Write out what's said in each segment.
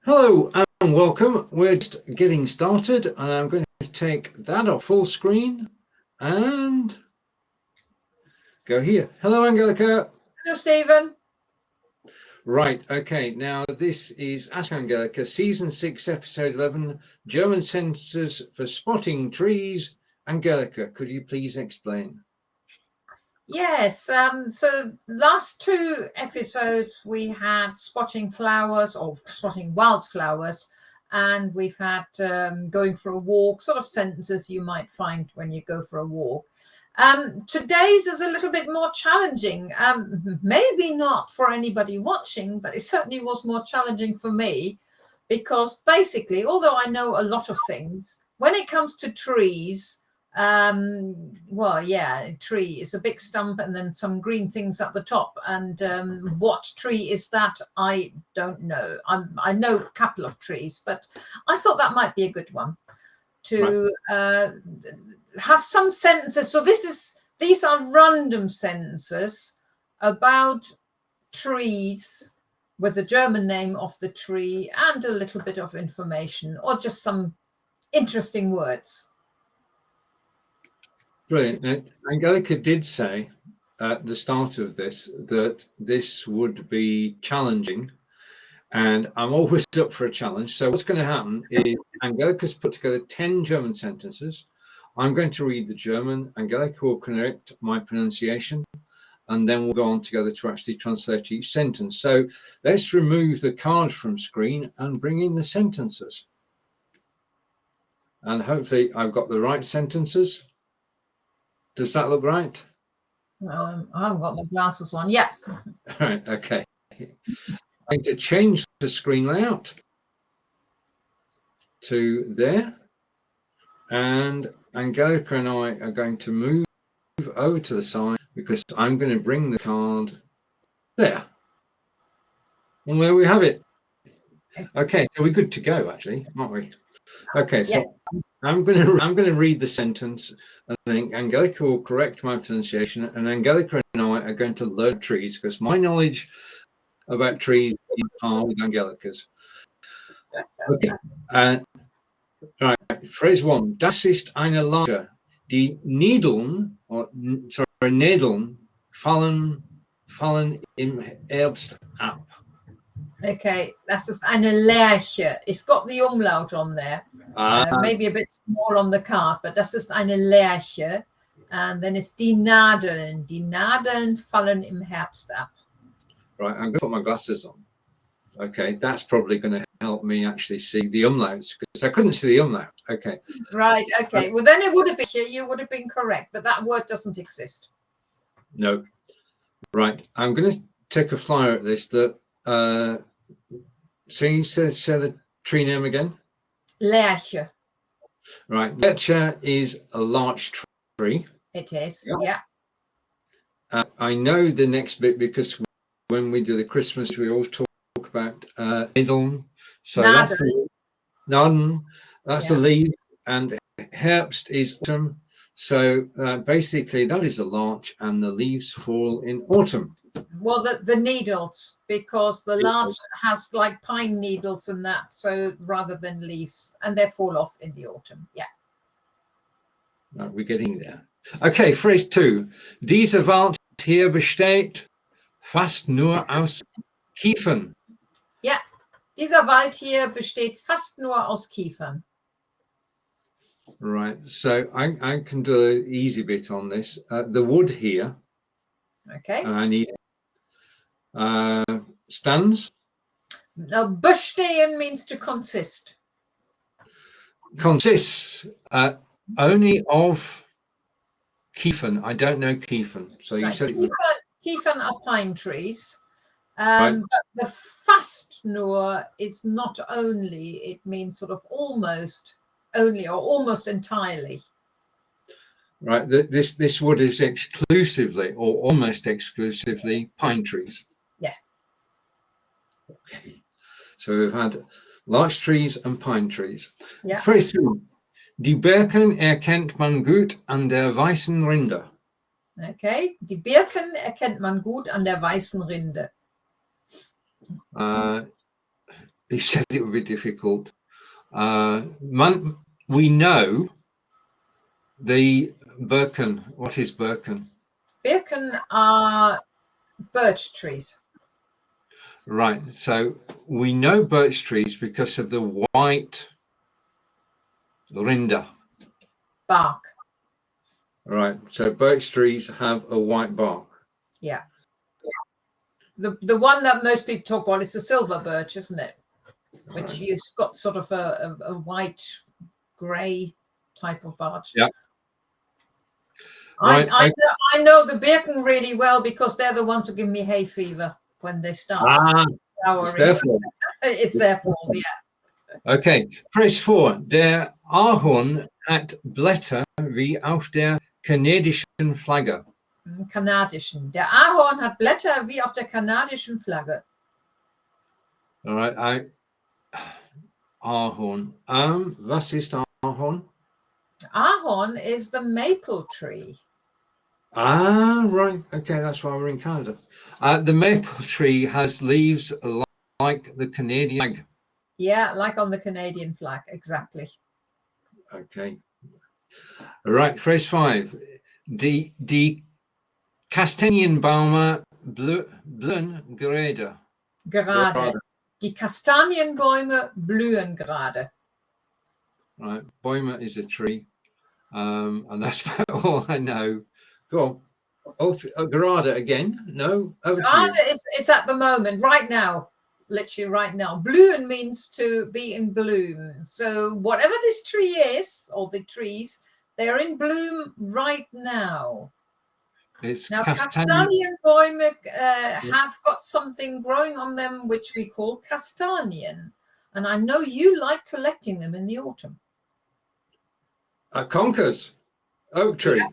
Hello and welcome. We're just getting started and I'm going to take that off full screen and go here. Hello, Angelika. Hello, Stephen. Right, okay, now this is Ask Angelika, Season 6, Episode 11, German sentences for spotting trees. Angelika, could you please explain? Yes, so last two episodes we had spotting flowers or spotting wildflowers, and we've had going for a walk, sort of sentences you might find when you go for a walk. Today's is a little bit more challenging, maybe not for anybody watching, but it certainly was more challenging for me because basically, although I know a lot of things, when it comes to trees, well, yeah, a tree is a big stump and then some green things at the top, and what tree is that? I don't know. I know a couple of trees, but I thought that might be a good one to have some sentences. So these are random sentences about trees with the German name of the tree and a little bit of information or just some interesting words. Brilliant. Angelika did say at the start of this that this would be challenging, and I'm always up for a challenge. So what's going to happen is Angelika's put together 10 German sentences. I'm going to read the German. Angelika will correct my pronunciation, and then we'll go on together to actually translate each sentence. So let's remove the card from screen and bring in the sentences. And hopefully I've got the right sentences. Does that look right? I haven't got my glasses on. Yeah. Right, okay. I'm going to change the screen layout to there. And Angelika and I are going to move over to the side because I'm going to bring the card there. And there we have it. Okay, so we're good to go, actually, aren't we? Okay, so yeah. I'm going to read the sentence, and then Angelika will correct my pronunciation, and Angelika and I are going to learn trees because my knowledge about trees is par with Angelika's. Okay, right. Phrase 1. Das ist eine Lärche. Die Nadeln, Nadeln fallen im Herbst ab. Okay, das ist eine Lärche. It's got the umlaut on there. Maybe a bit small on the card, but das ist eine Lärche. And then it's die Nadeln. Die Nadeln fallen im Herbst ab. Right, I'm going to put my glasses on. Okay, that's probably going to help me actually see the umlauts because I couldn't see the umlaut. Okay. Right, okay. Well, then it would have been, you would have been correct, but that word doesn't exist. No. Right, I'm going to take a flyer at this. So you say the tree name again? Lärche. Right, Lärche is a larch tree. It is, yeah. I know the next bit because when we do the Christmas, we always talk about Nadeln. So Nadeln. That's the leaf, and Herbst is autumn. So basically, that is a larch, and the leaves fall in autumn. Well, the needles, because the larch has like pine needles and that, so rather than leaves, and they fall off in the autumn. Yeah. Right, we're getting there. Okay, phrase 2. Dieser Wald hier besteht fast nur aus Kiefern. Ja, dieser Wald hier besteht fast nur aus Kiefern. Right, so I can do an easy bit on this. The wood here. Okay. And I need stands. Now, bestehen means to consist. Consists only of Kiefern. I don't know Kiefern. So you said Kiefern are pine trees. But the fast nur is not only, it means sort of almost only or almost entirely. Right, this wood is exclusively or almost exclusively pine trees. Yeah. Okay. So we've had larch trees and pine trees. Yeah. Phrase 2. Die Birken erkennt man gut an der weißen Rinde. Okay, die Birken erkennt man gut an der weißen Rinde. You said it would be difficult. We know the Birken. What is Birken? Birken are birch trees. Right. So we know birch trees because of the white Rinde. Bark. Right. So birch trees have a white bark. Yeah. The one that most people talk about is the silver birch, isn't it? Which you've got sort of a white, grey type of bark. Yeah. Right. I know the Birken really well because they're the ones who give me hay fever when they start flowering. It's their fault. It's their fault, yeah. Okay, Press 4. Der Ahorn hat Blätter wie auf der kanadischen Flagge. Kanadischen. Der Ahorn hat Blätter wie auf der kanadischen Flagge. All right, Ahorn. Was ist Ahorn? Ahorn is the maple tree. Right. Okay, that's why we're in Canada. The maple tree has leaves like the Canadian flag. Yeah, like on the Canadian flag, exactly. Okay. All right, phrase 5. Die Kastanienbäume blühen gerade. Gerade. Die Kastanienbäume blühen gerade. Right, Bäume is a tree, and that's about all I know. Go on. Gerade again. No, over to you. Gerade is at the moment, right now, literally right now. Blühen means to be in bloom. So whatever this tree is, or the trees, they're in bloom right now. It's now, Kastanienbäume have got something growing on them which we call Kastanien. And I know you like collecting them in the autumn. Conkers, oak tree. Yeah.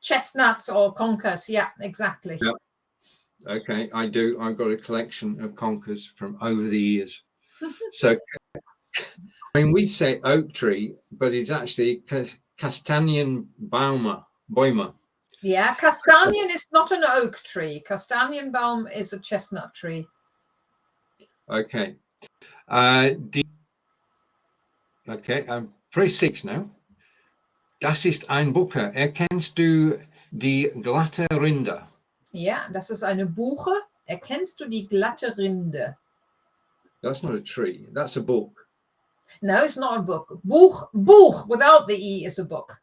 Chestnuts or conkers, yeah, exactly. Yeah. Okay, I do. I've got a collection of conkers from over the years. So, I mean, we say oak tree, but it's actually Kastanienbäume. Yeah, Kastanien is not an oak tree. Kastanienbaum is a chestnut tree. Okay. Okay, phrase 6 now. Das ist ein Buche. Erkennst du die glatte Rinde? Ja, das ist eine Buche. Erkennst du die glatte Rinde? That's not a tree. That's a book. No, it's not a book. Buch without the E is a book.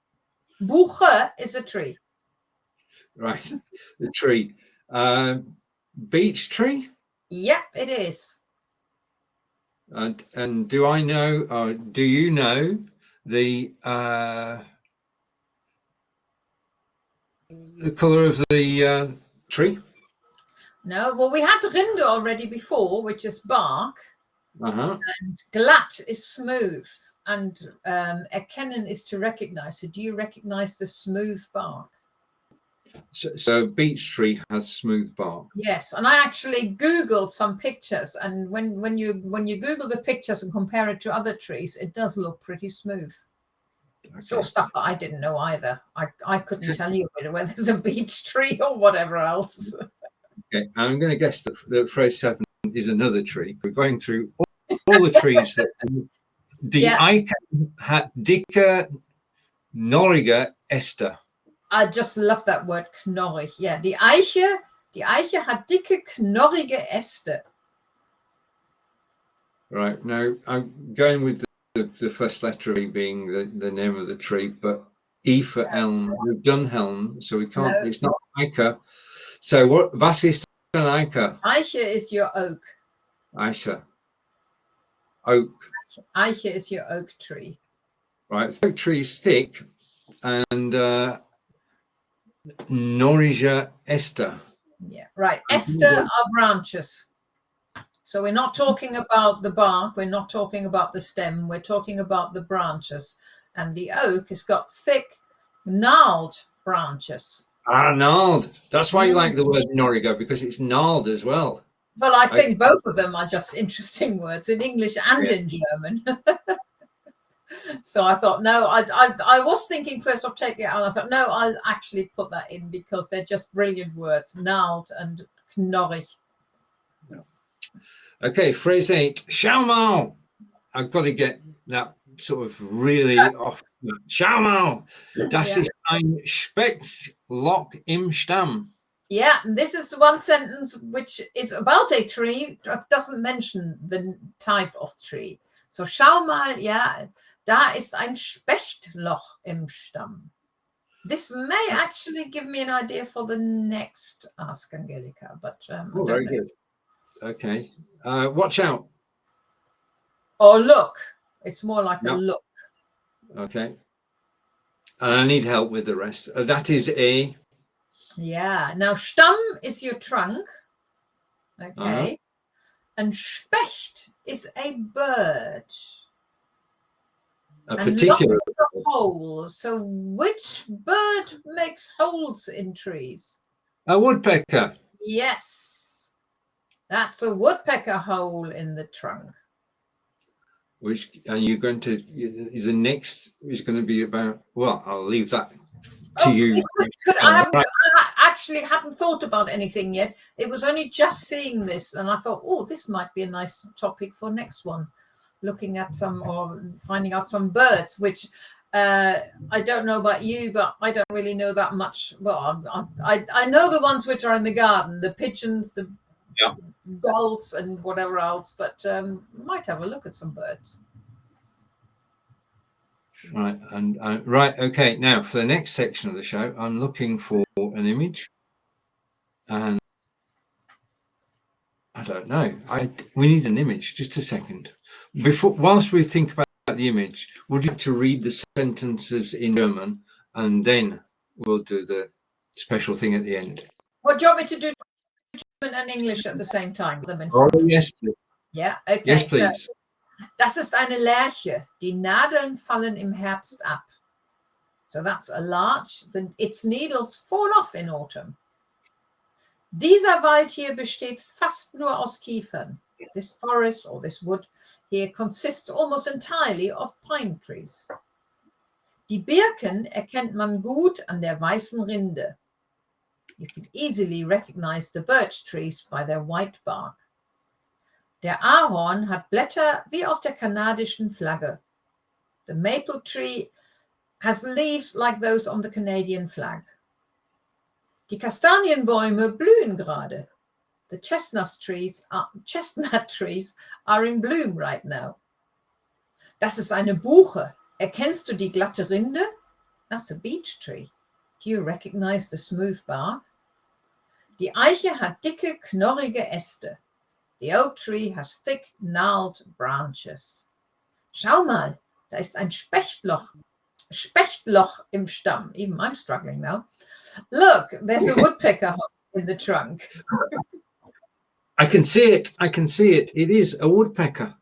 Buche is a tree. Right, the tree. Beech tree? Yep, it is. And do I know, or do you know the colour of the tree? No, well, we had Rinde already before, which is bark. Uh-huh. And glatt is smooth. And erkennen is to recognize. So do you recognize the smooth bark? So beech tree has smooth bark. Yes, and I actually Googled some pictures, and when you Google the pictures and compare it to other trees, it does look pretty smooth. Okay. So stuff that I didn't know either. I couldn't tell you whether there's a beech tree or whatever else. Okay, I'm going to guess that phrase 7 is another tree. We're going through all the trees that die Eiche hat dicke, knorrige Äste. I just love that word, knorrig. Yeah, die Eiche hat dicke, knorrige Äste. Right, now I'm going with the first letter E being the name of the tree, but E for elm. We've done helm, so we can't, no. It's not Eiche. So was ist an Eiche? Eiche is your oak. Eiche. Oak. Eiche is your oak tree. Right, so oak tree is thick and knorrige Äste. Yeah, right. Äste are branches. So we're not talking about the bark. We're not talking about the stem. We're talking about the branches. And the oak has got thick, gnarled branches. Gnarled. That's why you like the word knorrige, because it's gnarled as well. Well, I think both of them are just interesting words in English and in German. So I thought, no, I was thinking first of taking it out. I thought, no, I'll actually put that in because they're just brilliant words, gnarled and knorrig. Okay, phrase 8. Schau mal. I've got to get that sort of really off. Schau mal. Das ist ein Spechtloch im Stamm. Yeah, this is one sentence which is about a tree, doesn't mention the type of tree. So schau mal, ja, da ist ein Spechtloch im Stamm. This may actually give me an idea for the next Ask Angelika, but I don't very know. good. Okay. Watch out. Or look. It's more like No. a look. Okay. And I need help with the rest. That is a... Yeah. Now, Stamm is your trunk. Okay. And Specht is a bird. A and particular... lots of holes. So which bird makes holes in trees? A woodpecker. Yes. That's a woodpecker hole in the trunk. Which, and you're going to... The next is going to be about... Well, I'll leave that to you. I actually hadn't thought about anything yet. It was only just seeing this, and I thought, oh, this might be a nice topic for next one. Looking at some or finding out some birds, which I don't know about you, but I don't really know that much. Well, I know the ones which are in the garden, the pigeons, the gulls, and whatever else, but might have a look at some birds. Right, and right, okay. Now for the next section of the show, I'm looking for an image, and I don't know. We need an image. Just a second. Whilst we think about the image, would you like to read the sentences in German, and then we'll do the special thing at the end? What do you want me to do? German and English at the same time? Oh yes, please. Yeah. Okay. Yes, please. So, das ist eine Lärche. Die Nadeln fallen im Herbst ab. So that's a larch. Its needles fall off in autumn. Dieser Wald hier besteht fast nur aus Kiefern. This forest or this wood here consists almost entirely of pine trees. Die Birken erkennt man gut an der weißen Rinde. You can easily recognize the birch trees by their white bark. Der Ahorn hat Blätter wie auf der kanadischen Flagge. The maple tree has leaves like those on the Canadian flag. Die Kastanienbäume blühen gerade. The chestnut trees are in bloom right now. Das ist eine Buche. Erkennst du die glatte Rinde? That's a beech tree. Do you recognize the smooth bark? Die Eiche hat dicke, knorrige Äste. The oak tree has thick, gnarled branches. Schau mal, da ist ein Spechtloch im Stamm. Even I'm struggling now. Look, there's a woodpecker in the trunk. I can see it. I can see it. It is a woodpecker.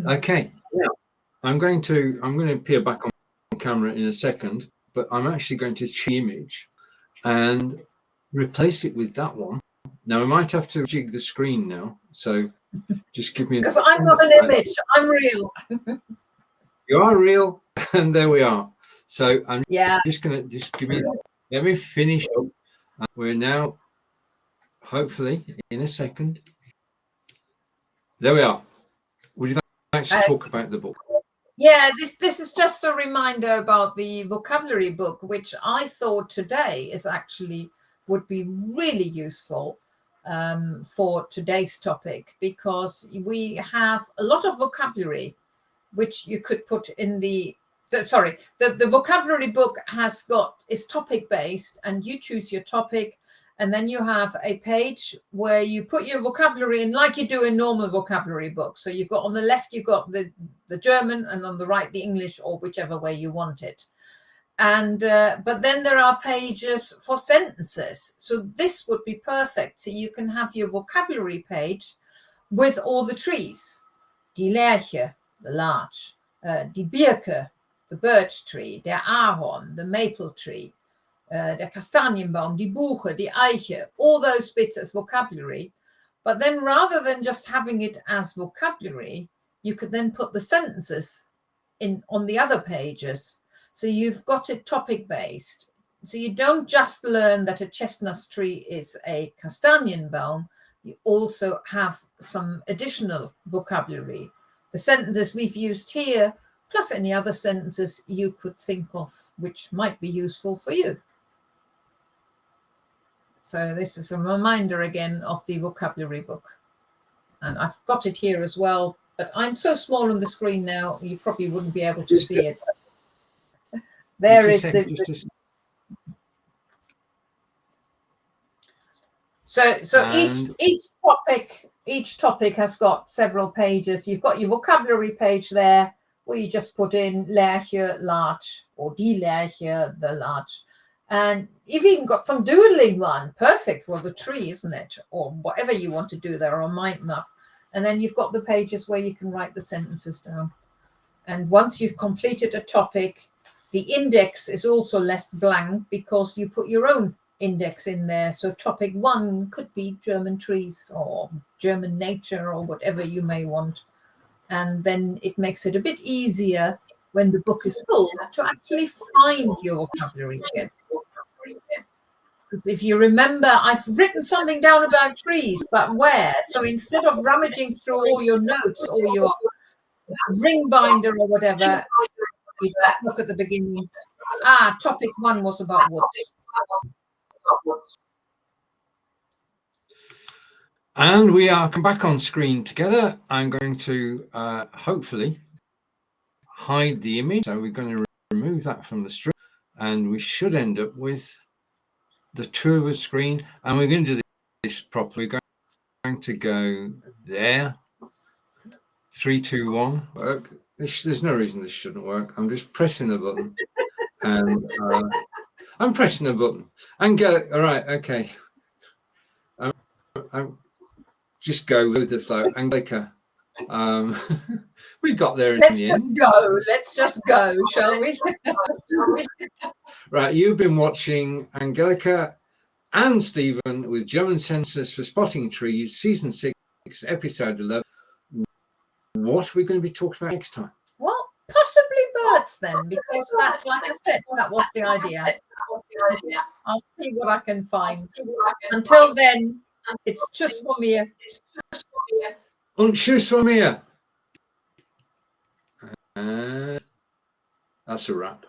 Okay. Now, I'm going to appear back on camera in a second, but I'm actually going to change the image and replace it with that one. Now I might have to jig the screen now, so just give me. Because I'm not an image. I'm real. You are real, and there we are. So I'm just give me. Let me finish up. We're now, hopefully, in a second. There we are. Would you like to talk about the book? Yeah, this is just a reminder about the vocabulary book, which I thought today is actually would be really useful for today's topic, because we have a lot of vocabulary which you could put in the vocabulary book is topic based, and you choose your topic, and then you have a page where you put your vocabulary in like you do in normal vocabulary books. So you've got on the left, you've got the German, and on the right, the English, or whichever way you want it. And but then there are pages for sentences. So this would be perfect. So you can have your vocabulary page with all the trees. Die Lärche, the larch. Die Birke, the birch tree. Der Ahorn, the maple tree. Der Kastanienbaum, die Buche, die Eiche. All those bits as vocabulary. But then rather than just having it as vocabulary, you could then put the sentences on the other pages. So you've got it topic based. So you don't just learn that a chestnut tree is a Kastanienbaum. you also have some additional vocabulary. The sentences we've used here, plus any other sentences you could think of which might be useful for you. So this is a reminder again of the vocabulary book. And I've got it here as well, but I'm so small on the screen now, you probably wouldn't be able to see it. There is the... So each topic has got several pages. You've got your vocabulary page there, where you just put in Lärche, large, or die Lärche, the large. And you've even got some doodling one. Perfect. Well, the tree, isn't it? Or whatever you want to do there on mind map. And then you've got the pages where you can write the sentences down. And once you've completed a topic, the index is also left blank because you put your own index in there. So topic 1 could be German trees or German nature or whatever you may want. And then it makes it a bit easier when the book is full to actually find your vocabulary again. If you remember, I've written something down about trees, but where? So instead of rummaging through all your notes or your ring binder or whatever, you just look at the beginning. Topic 1 was about woods. And we are back on screen together. I'm going to hopefully hide the image. So we're going to remove that from the stream, and we should end up with the two of us screen. And we're going to do this properly. We're going to go there. 3, 2, 1. Work. There's no reason this shouldn't work. I'm just pressing the button, and I'm pressing the button and go. All right, okay. I'm just go with the flow. Angelika, we got there in the end. Let's just go, shall we? Right, you've been watching Angelika and Stephen with German Sentences for Spotting Trees, Season 6, Episode 11. What are we going to be talking about next time? Well, possibly birds then, because that, like I said, that was the idea. I'll see what I can find. Until then, it's just for me. Und tschüss von mir. That's a wrap.